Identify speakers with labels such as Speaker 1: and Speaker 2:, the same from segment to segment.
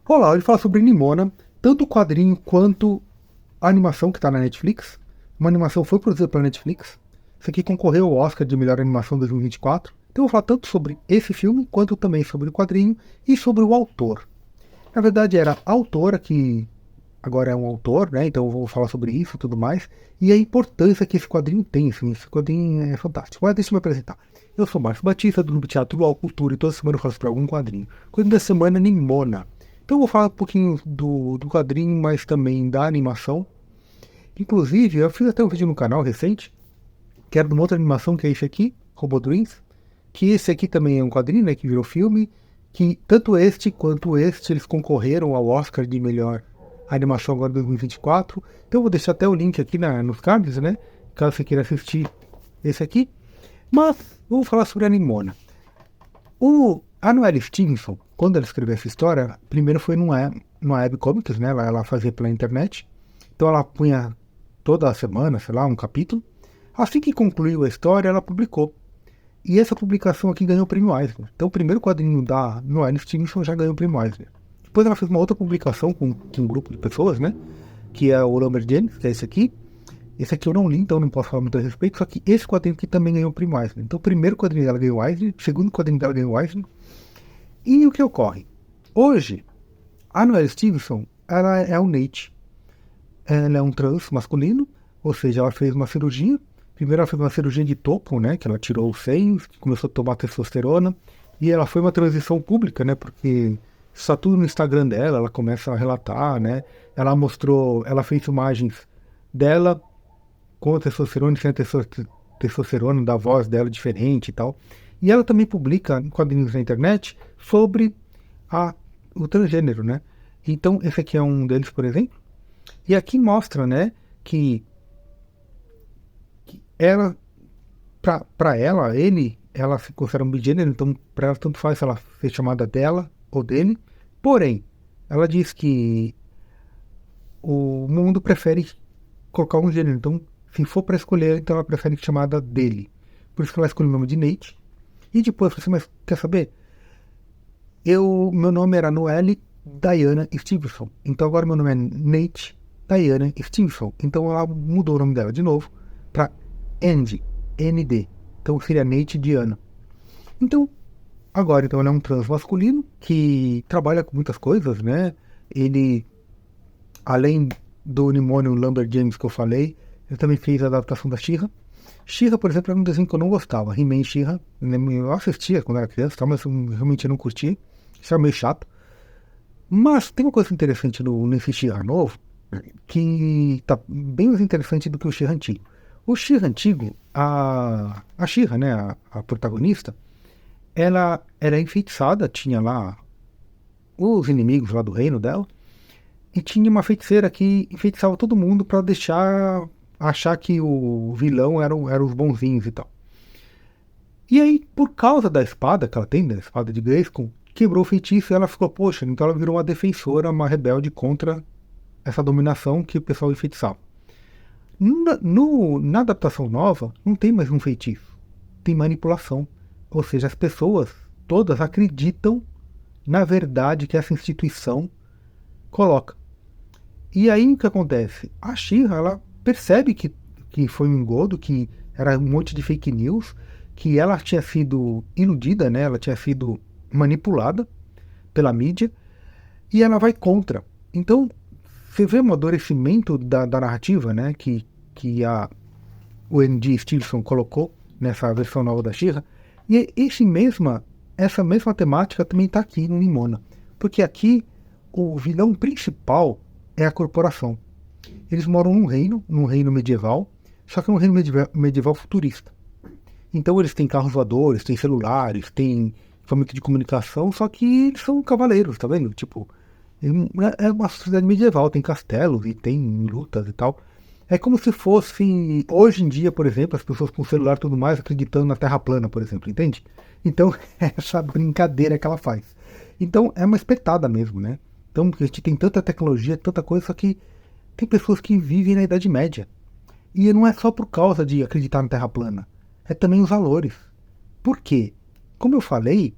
Speaker 1: Olá, ele fala sobre Nimona, tanto o quadrinho quanto a animação que está na Netflix. Uma animação foi produzida pela Netflix. Isso aqui concorreu ao Oscar de melhor animação 2024. Então eu vou falar tanto sobre esse filme, quanto também sobre o quadrinho e sobre o autor. Na verdade era a autora que agora é um autor, né? Então eu vou falar sobre isso e tudo mais. E a importância que esse quadrinho tem, assim, esse quadrinho é fantástico. Mas deixa eu me apresentar. Eu sou Márcio Batista, do Grupo Teatro Luau Cultura, e toda semana eu faço para algum quadrinho. Quadrinho da semana, Nimona. Então eu vou falar um pouquinho do quadrinho, mas também da animação. Inclusive, eu fiz até um vídeo no canal recente, que era de uma outra animação, que é esse aqui, Robot Dreams. Que esse aqui também é um quadrinho, né, que virou filme. Que tanto este quanto este, eles concorreram ao Oscar de melhor animação agora de 2024. Então eu vou deixar até o link aqui nos cards, né, caso você queira assistir esse aqui. Mas vamos falar sobre a Nimona. A Noelle Stevenson, quando ela escreveu essa história, primeiro foi numa webcomics, né? Ela fazia pela internet. Então ela punha toda semana, sei lá, um capítulo. Assim que concluiu a história, ela publicou. E essa publicação aqui ganhou o prêmio Eisner. Então o primeiro quadrinho da Noelle Stevenson já ganhou o prêmio Eisner. Depois ela fez uma outra publicação com um grupo de pessoas, né? Que é o Lambert James, que é esse aqui. Esse aqui eu não li, então não posso falar muito a respeito. Só que esse quadrinho aqui também ganhou o prêmio Eisner. Então o primeiro quadrinho dela ganhou o Eisner, o segundo quadrinho dela ganhou o Eisner. E o que ocorre? Hoje, a Noelle Stevenson, ela é um Nate. Ela é um trans masculino, ou seja, ela fez uma cirurgia. Primeiro ela fez uma cirurgia de topo, né, que ela tirou os seios, começou a tomar testosterona. E ela foi uma transição pública, né, porque está tudo no Instagram dela, ela começa a relatar, né. Ela mostrou, ela fez imagens dela com testosterona e sem testosterona, da voz dela diferente e tal. E ela também publica quadrinhos na internet sobre o transgênero, né? Então, esse aqui é um deles, por exemplo. E aqui mostra, né, que ela, para ela, ela se considera um bigênero, então para ela tanto faz ela ser chamada dela ou dele. Porém, ela diz que o mundo prefere colocar um gênero. Então, se for para escolher, então ela prefere chamada dele. Por isso que ela escolheu o nome de Nate. E depois, você, mas quer saber? Meu nome era Noelle Diana Stevenson. Então agora meu nome é Nate Diana Stevenson. Então ela mudou o nome dela de novo para Andy, ND. Então seria Nate Diana. Então, agora então ele é um trans masculino que trabalha com muitas coisas, né? Ele, além do Nimonium Lambert James que eu falei, ele também fez a adaptação da She-Ra. She-Ra, por exemplo, era um desenho que eu não gostava. He-Man e She-Ra, eu assistia quando era criança, mas eu realmente não curti. Isso era meio chato. Mas tem uma coisa interessante nesse She-Ra novo, que tá bem mais interessante do que o She-Ra antigo. O She-Ra antigo, a She-Ra, né, a protagonista, ela era enfeitiçada, tinha lá os inimigos lá do reino dela, e tinha uma feiticeira que enfeitiçava todo mundo para deixar achar que o vilão eram os bonzinhos e tal. E aí, por causa da espada que ela tem, da espada de Grayskull, quebrou o feitiço e ela ficou, poxa, então ela virou uma defensora, uma rebelde contra essa dominação que o pessoal enfeitiçava. Na adaptação nova, não tem mais um feitiço, tem manipulação. Ou seja, as pessoas todas acreditam na verdade que essa instituição coloca. E aí o que acontece? A She-Ra, ela percebe que foi um engodo, que era um monte de fake news, que ela tinha sido iludida, né? Ela tinha sido manipulada pela mídia, e ela vai contra. Então, você vê um amadurecimento da narrativa, né? O N.D. Stevenson colocou nessa versão nova da She-Ra. E essa mesma temática também está aqui no Nimona. Porque aqui o vilão principal é a corporação. Eles moram num reino medieval, só que é um reino medieval futurista. Então eles têm carros voadores, têm celulares, têm equipamento de comunicação, só que eles são cavaleiros, tá vendo? Tipo, é uma sociedade medieval, tem castelos e tem lutas e tal. É como se fosse, hoje em dia, por exemplo, as pessoas com celular e tudo mais acreditando na Terra plana, por exemplo, entende? Então, é essa brincadeira que ela faz. Então, é uma espetada mesmo, né? Então, a gente tem tanta tecnologia, tanta coisa, só que tem pessoas que vivem na Idade Média. E não é só por causa de acreditar na Terra plana, é também os valores. Por quê? Como eu falei,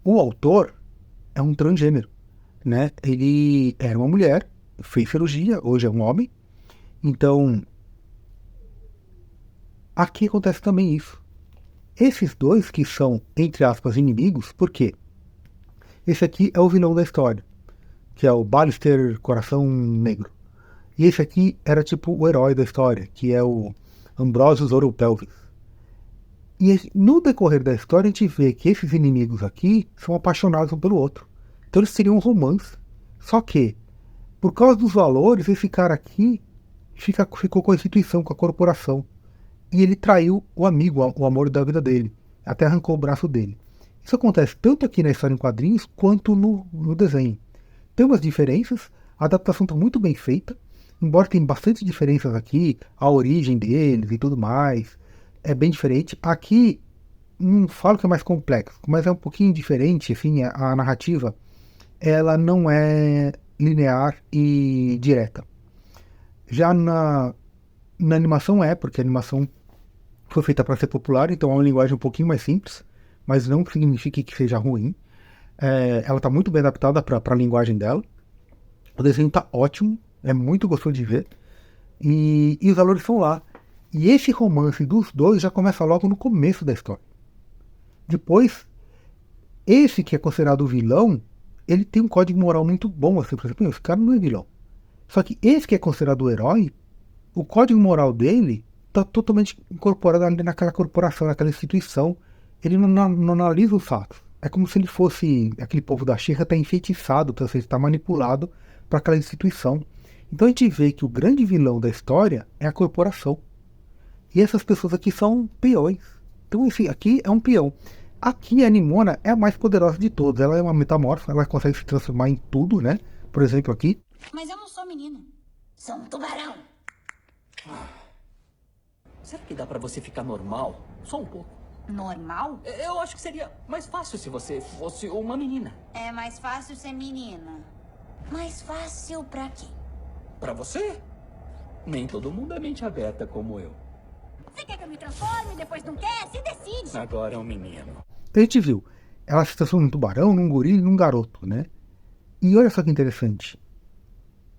Speaker 1: o autor é um transgênero. né? Ele era uma mulher, fez cirurgia, hoje é um homem. Então, aqui acontece também isso. Esses dois que são, entre aspas, inimigos, por quê? Esse aqui é o vilão da história, que é o Ballister Coração Negro. E esse aqui era tipo o herói da história, que é o Ambrosius Oropelvis. E no decorrer da história a gente vê que esses inimigos aqui são apaixonados um pelo outro. Então eles teriam um romance. Só que, por causa dos valores, esse cara aqui ficou com a instituição, com a corporação. E ele traiu o amigo, o amor da vida dele. Até arrancou o braço dele. Isso acontece tanto aqui na história em quadrinhos quanto no desenho. Tem umas diferenças, a adaptação está muito bem feita, embora tenha bastante diferenças aqui, a origem deles e tudo mais é bem diferente. Aqui, não falo que é mais complexo, mas é um pouquinho diferente, assim, a narrativa, ela não é linear e direta. Já na animação porque a animação foi feita para ser popular, então é uma linguagem um pouquinho mais simples, mas não significa que seja ruim. Ela está muito bem adaptada para a linguagem dela. O desenho está ótimo, é muito gostoso de ver. E os valores são lá. E esse romance dos dois já começa logo no começo da história. Depois, esse que é considerado o vilão, ele tem um código moral muito bom. Assim, por exemplo, esse cara não é vilão. Só que esse que é considerado o herói, o código moral dele está totalmente incorporado ali naquela corporação, naquela instituição. Ele não analisa os fatos. É como se ele fosse aquele povo da Xirra está enfeitiçado, está manipulado para aquela instituição. Então a gente vê que o grande vilão da história é a corporação. E essas pessoas aqui são peões. Então esse aqui é um peão. Aqui a Nimona é a mais poderosa de todas. Ela é uma metamorfa, ela consegue se transformar em tudo, né? Por exemplo aqui.
Speaker 2: Mas eu não sou menina. Sou um tubarão.
Speaker 3: Será que dá pra você ficar normal? Só um pouco.
Speaker 2: Normal?
Speaker 3: Eu acho que seria mais fácil se você fosse uma menina.
Speaker 2: É mais fácil ser menina. Mais fácil pra quem?
Speaker 3: Pra você? Nem todo mundo é mente aberta como eu.
Speaker 2: Você quer que eu me transforme, depois não quer? Se decide.
Speaker 3: Agora é um menino.
Speaker 1: Então a gente viu. Ela se transforma num tubarão, num gorila e num garoto, né? E olha só que interessante.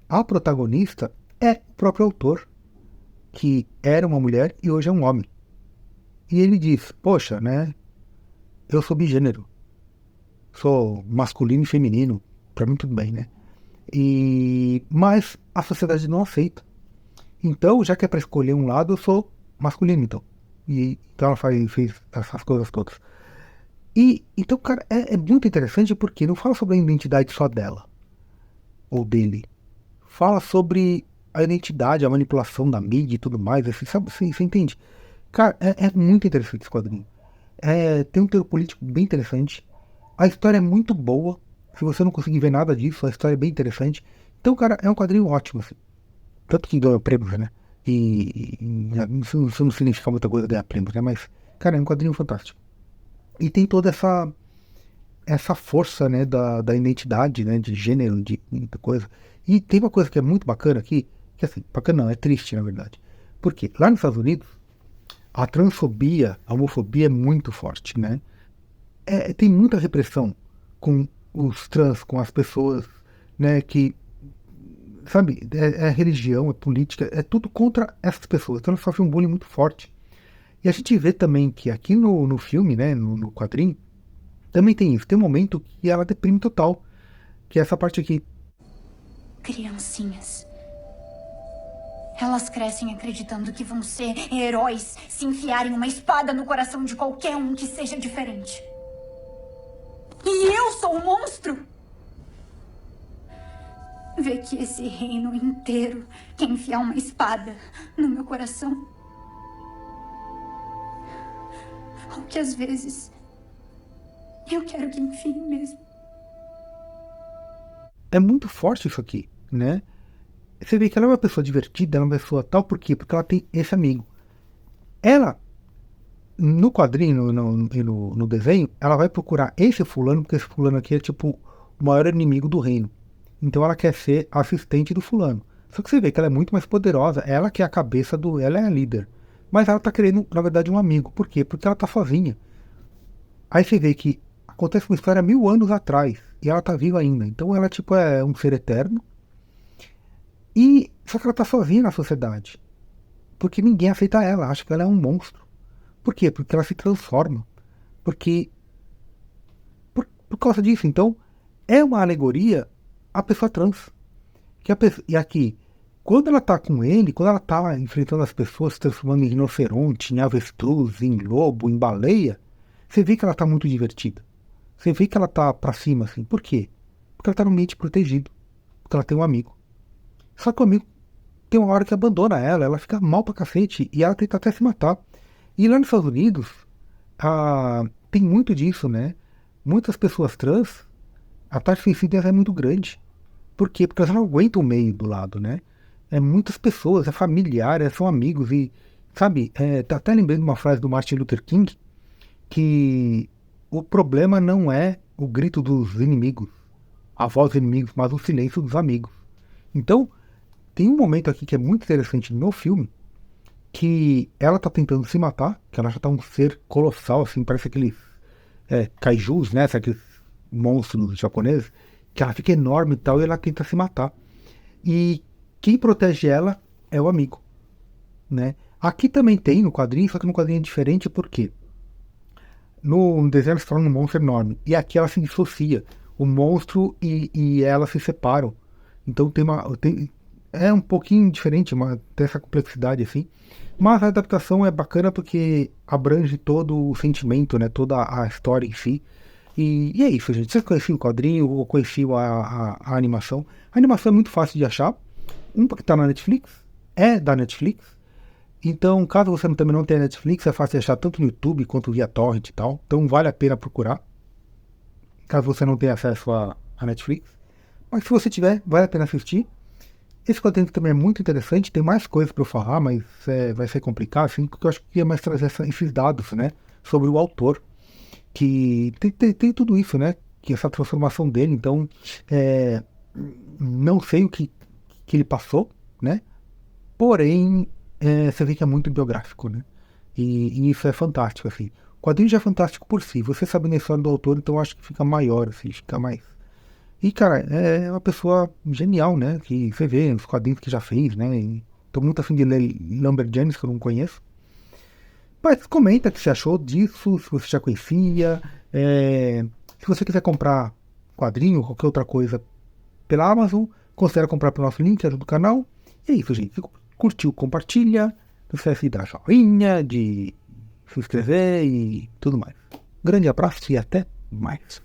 Speaker 1: A protagonista é o próprio autor, que era uma mulher e hoje é um homem. E ele diz, poxa, né? Eu sou bigênero. Sou masculino e feminino. Pra mim tudo bem, né? Mas a sociedade não aceita. Então, já que é pra escolher um lado, eu sou masculino, então. Então ela fez essas coisas todas. Então, cara, é muito interessante porque não fala sobre a identidade só dela. Ou dele. Fala sobre a identidade, a manipulação da mídia e tudo mais. Assim, sabe, você entende? Cara, é muito interessante esse quadrinho. Tem um teor político bem interessante. A história é muito boa. Se você não conseguir ver nada disso, a história é bem interessante. Então, cara, é um quadrinho ótimo, assim. Tanto que ganhou prêmios, né? Isso não significa muita coisa ganhar prêmios, né? Mas, cara, é um quadrinho fantástico. E tem toda essa força, né, da identidade, né, de gênero, de muita coisa. E tem uma coisa que é muito bacana aqui, que assim, bacana não, é triste, na verdade. Porque lá nos Estados Unidos, a transfobia, a homofobia é muito forte, né? Tem muita repressão com os trans, com as pessoas, né, que, sabe, é religião, é política, é tudo contra essas pessoas. Então elas sofrem um bullying muito forte. E a gente vê também que aqui no filme, né, no quadrinho, também tem isso. Tem um momento que ela deprime total, que é essa parte aqui.
Speaker 2: Criancinhas. Elas crescem acreditando que vão ser heróis se enfiarem uma espada no coração de qualquer um que seja diferente. E eu sou um monstro! Ver que esse reino inteiro quer enfiar uma espada no meu coração. Ou que às vezes eu quero que enfie mesmo.
Speaker 1: É muito forte isso aqui, né? Você vê que ela é uma pessoa divertida, ela é uma pessoa tal, por quê? Porque ela tem esse amigo. Ela, no quadrinho e no desenho, ela vai procurar esse fulano, porque esse fulano aqui é tipo o maior inimigo do reino. Então ela quer ser assistente do fulano. Só que você vê que ela é muito mais poderosa, ela que é a cabeça ela é a líder. Mas ela tá querendo, na verdade, um amigo. Por quê? Porque ela tá sozinha. Aí você vê que acontece uma história 1000 anos atrás. e ela tá viva ainda. Então ela, tipo, é um ser eterno. E só que ela tá sozinha na sociedade. Porque ninguém aceita ela, acha que ela é um monstro. Por quê? Porque ela se transforma. Porque por causa disso, então, é uma alegoria à pessoa trans. E aqui, quando ela tá com ele, quando ela tá enfrentando as pessoas, se transformando em rinoceronte, em avestruz, em lobo, em baleia, você vê que ela tá muito divertida. Você vê que ela tá pra cima, assim. Por quê? Porque ela tá no ambiente protegido. Porque ela tem um amigo. Só que o amigo tem uma hora que abandona ela, ela fica mal pra cacete e ela tenta até se matar. E lá nos Estados Unidos, tem muito disso, né? Muitas pessoas trans, a taxa de suicídio é muito grande. Por quê? Porque elas não aguentam o meio do lado, né? É muitas pessoas, é familiar, são amigos e, sabe, tá até lembrando uma frase do Martin Luther King, que o problema não é o grito dos inimigos, a voz dos inimigos, mas o silêncio dos amigos. Então, tem um momento aqui que é muito interessante no filme, que ela tá tentando se matar, que ela já tá um ser colossal, assim, parece aqueles kaijus, né, aqueles monstros japoneses, que ela fica enorme e tal, e ela tenta se matar. E quem protege ela é o amigo, né? Aqui também tem no quadrinho, só que no quadrinho é diferente, porque no desenho ela se torna um monstro enorme, e aqui ela se dissocia. O monstro e ela se separam. Então é um pouquinho diferente, tem essa complexidade assim. Mas a adaptação é bacana porque abrange todo o sentimento, né? Toda a história em si. E é isso, gente. Vocês conheciam o quadrinho ou conheciam a animação? A animação é muito fácil de achar. Que tá na Netflix, é da Netflix. Então, caso você também não tenha Netflix, é fácil de achar tanto no YouTube quanto via torrent e tal. Então vale a pena procurar, caso você não tenha acesso a Netflix. Mas se você tiver, vale a pena assistir. Esse quadrinho também é muito interessante, tem mais coisas para eu falar, mas vai ser complicado, assim, porque eu acho que é mais trazer esses dados, né, sobre o autor, que tem tudo isso, né, que essa transformação dele, então, não sei o que ele passou, né, porém, você vê que é muito biográfico, né, e isso é fantástico, assim. O quadrinho já é fantástico por si, você sabendo a história do autor, então eu acho que fica maior, assim, fica mais... E, cara, é uma pessoa genial, né? Que você vê nos quadrinhos que já fez, né? E tô muito afim de ler Lumberjanes, que eu não conheço. Mas comenta o que você achou disso, se você já conhecia. Se você quiser comprar quadrinho ou qualquer outra coisa pela Amazon, considere comprar pelo nosso link, ajuda o canal. E é isso, gente. Se curtiu, compartilha. Não esquece de dar joinha, de se inscrever e tudo mais. Grande abraço e até mais.